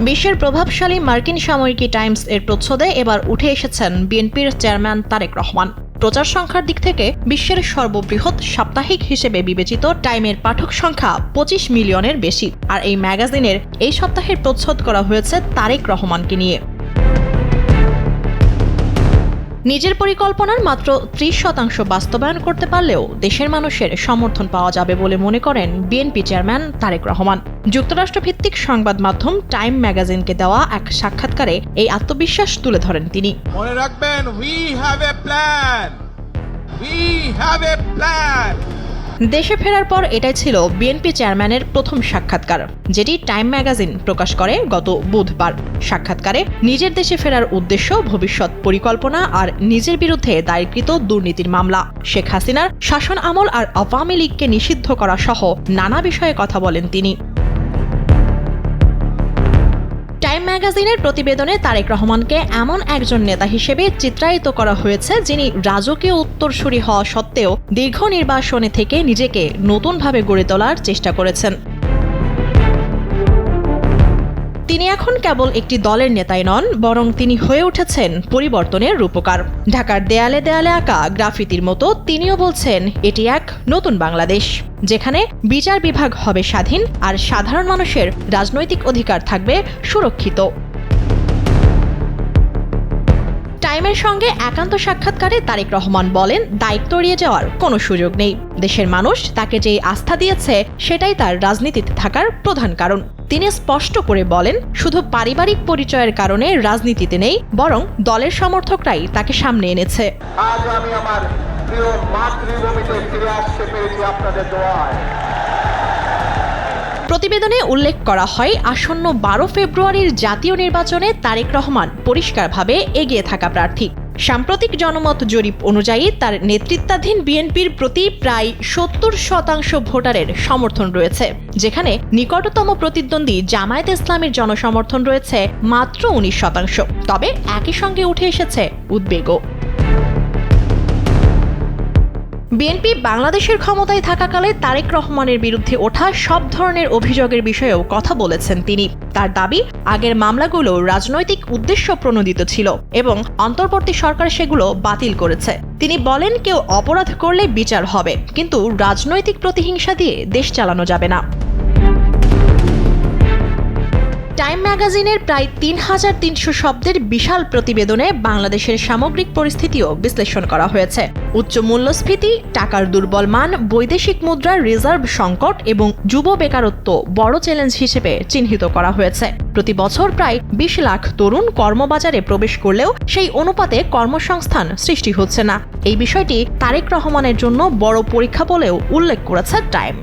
বিশ্বের প্রভাবশালী মার্কিন সাময়িকী টাইমস এর প্রচ্ছদে এবার উঠে এসেছেন বিএনপির চেয়ারম্যান তারেক রহমান। প্রচার সংখ্যার দিক থেকে বিশ্বের সর্ববৃহৎ সাপ্তাহিক হিসেবে বিবেচিত টাইমের পাঠক সংখ্যা ২৫ মিলিয়নের বেশি। আর এই ম্যাগাজিনের এই সপ্তাহের প্রচ্ছদ করা হয়েছে তারেক রহমানকে নিয়ে। নিজের পরিকল্পনার মাত্র ৩০% বাস্তবায়ন করতে পারলেও দেশের মানুষের সমর্থন পাওয়া যাবে বলে মনে করেন বিএনপি চেয়ারম্যান তারেক রহমান। যুক্তরাষ্ট্রভিত্তিক সংবাদ মাধ্যম টাইম ম্যাগাজিনকে দেওয়া এক সাক্ষাৎকারে এই আত্মবিশ্বাস তুলে ধরেন তিনি। মনে রাখবেন, we have a plan, we have a plan. দেশে ফেরার পর এটাই ছিল বিএনপি চেয়ারম্যানের প্রথম সাক্ষাৎকার, যেটি টাইম ম্যাগাজিন প্রকাশ করে গত বুধবার। সাক্ষাৎকারে নিজের দেশে ফেরার উদ্দেশ্য, ভবিষ্যৎ পরিকল্পনা আর নিজের বিরুদ্ধে দায়েরকৃত দুর্নীতির মামলা, শেখ হাসিনার শাসন আমল আর আওয়ামী লীগকে নিষিদ্ধ করা সহ নানা বিষয়ে কথা বলেন তিনি। টাইম ম্যাগাজিনের প্রতিবেদনে তারেক রহমানকে এমন একজন নেতা হিসেবে চিত্রায়িত করা হয়েছে যিনি রাজকীয় উত্তরসূরি হওয়া সত্ত্বেও দীর্ঘ নির্বাসনে থেকে নিজেকে নতুনভাবে গড়ে তোলার চেষ্টা করেছেন। তিনি এখন কেবল একটি দলের নেতাই নন, বরং তিনি হয়ে উঠেছেন পরিবর্তনের রূপকার। ঢাকার দেয়ালে দেয়ালে আঁকা গ্রাফিতির মতো তিনিও বলছেন, এটি এক নতুন বাংলাদেশ, যেখানে বিচার বিভাগ হবে স্বাধীন আর সাধারণ মানুষের রাজনৈতিক অধিকার থাকবে সুরক্ষিত। টাইমের সঙ্গে একান্ত সাক্ষাৎকারে তারেক রহমান বলেন, দায়িত্ব এড়িয়ে যাওয়ার কোনো সুযোগ নেই। দেশের মানুষ তাকে যে আস্থা দিয়েছে সেটাই তার রাজনীতিতে থাকার প্রধান কারণ। তিনি স্পষ্ট করে বলেন, শুধু পারিবারিক পরিচয়ের কারণে রাজনীতিতে নেই, বরং দলের সমর্থকরাই তাকে সামনে এনেছে। আজ আমি আমার প্রিয় মাতৃভূমিতে ফিরে আসতে পেরেছি আপনাদের দোয়ায়। প্রতিবেদনে উল্লেখ করা হয়, আসন্ন ১২ ফেব্রুয়ারির জাতীয় নির্বাচনে তারেক রহমান পরিষ্কারভাবে এগিয়ে থাকা প্রার্থী। সাম্প্রতিক জনমত জরিপ অনুযায়ী তার নেতৃত্বাধীন বিএনপির প্রতি প্রায় ৭০% ভোটারের সমর্থন রয়েছে, যেখানে নিকটতম প্রতিদ্বন্দ্বী জামায়াতে ইসলামীর জনসমর্থন রয়েছে মাত্র ১৯%। তবে একই সঙ্গে উঠে এসেছে উদ্বেগও। বিএনপি বাংলাদেশের ক্ষমতায় থাকাকালে তারেক রহমানের বিরুদ্ধে ওঠা সব ধরনের অভিযোগের বিষয়েও কথা বলেছেন তিনি। তার দাবি, আগের মামলাগুলো রাজনৈতিক উদ্দেশ্য প্রণোদিত ছিল এবং অন্তর্বর্তী সরকার সেগুলো বাতিল করেছে। তিনি বলেন, কেউ অপরাধ করলে বিচার হবে, কিন্তু রাজনৈতিক প্রতিহিংসা দিয়ে দেশ চালানো যাবে না। টাইম ম্যাগাজিনের প্রায় ৩৩০০ শব্দের বিশাল প্রতিবেদনে বাংলাদেশের সামগ্রিক পরিস্থিতিও বিশ্লেষণ করা হয়েছে। উচ্চ মূল্যস্ফীতি, টাকার দুর্বল মান, বৈদেশিক মুদ্রার রিজার্ভ সংকট এবং যুব বেকারত্ব বড় চ্যালেঞ্জ হিসেবে চিহ্নিত করা হয়েছে। প্রতি বছর প্রায় ২০ লাখ তরুণ কর্মবাজারে প্রবেশ করলেও সেই অনুপাতে কর্মসংস্থান সৃষ্টি হচ্ছে না। এই বিষয়টি তারেক রহমানের জন্য বড় পরীক্ষা বলেও উল্লেখ করেছে টাইম।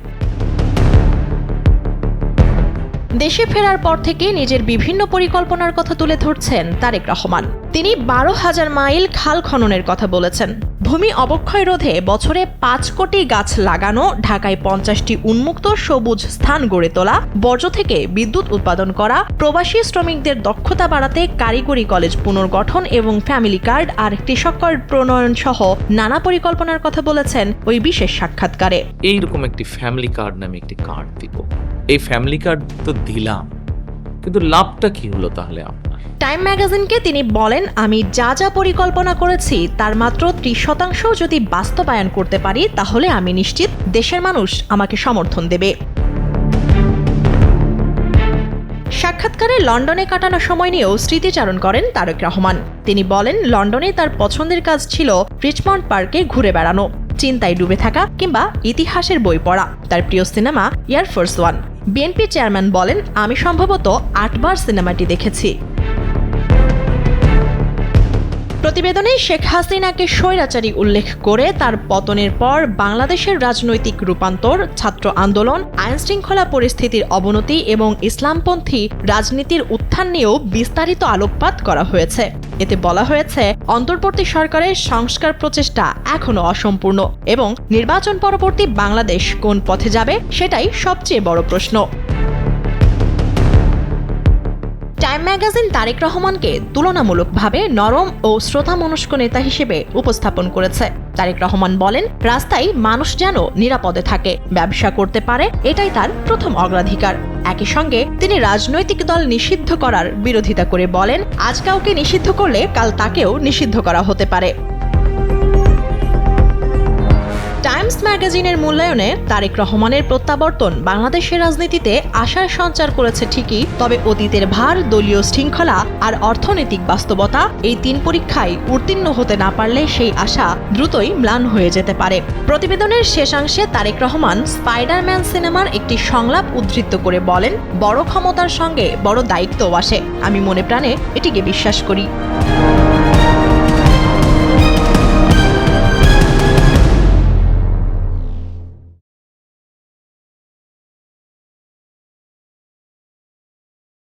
দেশে ফেরার পর থেকে নিজের বিভিন্ন পরিকল্পনার কথা তুলে ধরছেন তারেক রহমান। তিনি ১২,০০০ মাইল খাল খননের কথা বলেছেন, ভূমি অবক্ষয় রোধে বছরে ৫ কোটি গাছ লাগানো, ঢাকায় ৫০টি উন্মুক্ত সবুজ স্থান গড়ে তোলা, বর্জ্য থেকে বিদ্যুৎ উৎপাদন করা, প্রবাসী শ্রমিকদের দক্ষতা বাড়াতে কারিগরি কলেজ পুনর্গঠন এবং ফ্যামিলি কার্ড আর কৃষক কার্ড প্রণয়ন সহ নানা পরিকল্পনার কথা বলেছেন ওই বিশেষ সাক্ষাৎকারে। এইরকম একটি ফ্যামিলি কার্ড নামে একটি কার্ড দিব, এই ফ্যামিলি কার্ড তো দিলাম, কিন্তু লাভটা কি হলো তাহলে আপনার? টাইম ম্যাগাজিনকে তিনি বলেন, আমি যা যা পরিকল্পনা করেছি তার মাত্র ৩০% যদি বাস্তবায়ন করতে পারি তাহলে আমি নিশ্চিত দেশের মানুষ আমাকে সমর্থন দেবে। সাক্ষাৎকারে লন্ডনে কাটানো সময় নিয়েও স্মৃতিচারণ করেন তারেক রহমান। তিনি বলেন, লন্ডনে তার পছন্দের কাজ ছিল রিচমন্ড পার্কে ঘুরে বেড়ানো, চিন্তায় ডুবে থাকা কিংবা ইতিহাসের বই পড়া। তার প্রিয় cinema air force one. BNP chairman বলেন, আমি সম্ভবত ৮ বার সিনেমাটি দেখেছি। প্রতিবেদনে শেখ হাসিনাকে স্বৈরাচারী উল্লেখ করে তার পতনের পর বাংলাদেশের রাজনৈতিক রূপান্তর, ছাত্র আন্দোলন, আইনশৃঙ্খলা পরিস্থিতির অবনতি এবং ইসলামপন্থী রাজনীতির উত্থান নিয়েও বিস্তারিত আলোকপাত করা হয়েছে। এতে বলা হয়েছে, অন্তর্বর্তী সরকারের সংস্কার প্রচেষ্টা এখনো অসম্পূর্ণ এবং নির্বাচন পরবর্তী বাংলাদেশ কোন পথে যাবে সেটাই সবচেয়ে বড় প্রশ্ন। টাইম ম্যাগাজিন তারেক রহমানকে তুলনামূলকভাবে নরম ও শ্রোতামনস্ক নেতা হিসেবে উপস্থাপন করেছে। তারেক রহমান বলেন, রাস্তায় মানুষ যেন নিরাপদে থাকে, ব্যবসা করতে পারে, এটাই তার প্রথম অগ্রাধিকার। একই সঙ্গে তিনি রাজনৈতিক দল নিষিদ্ধ করার বিরোধিতা করে বলেন, আজ কাউকে নিষিদ্ধ করলে কাল তাকেও নিষিদ্ধ করা হতে পারে। টাইমস ম্যাগাজিনের মূল্যায়নে তারেক রহমানের প্রত্যাবর্তন বাংলাদেশের রাজনীতিতে আশার সঞ্চার করেছে ঠিকই, তবে অতীতের ভার, দলীয় শৃঙ্খলা আর অর্থনৈতিক বাস্তবতা, এই 3 পরীক্ষায় উত্তীর্ণ হতে না পারলে সেই আশা দ্রুতই ম্লান হয়ে যেতে পারে। প্রতিবেদনের শেষাংশে তারেক রহমান স্পাইডারম্যান সিনেমার একটি সংলাপ উদ্ধৃত করে বলেন, বড় ক্ষমতার সঙ্গে বড় দায়িত্বও আসে, আমি মনে প্রাণে এটিকে বিশ্বাস করি।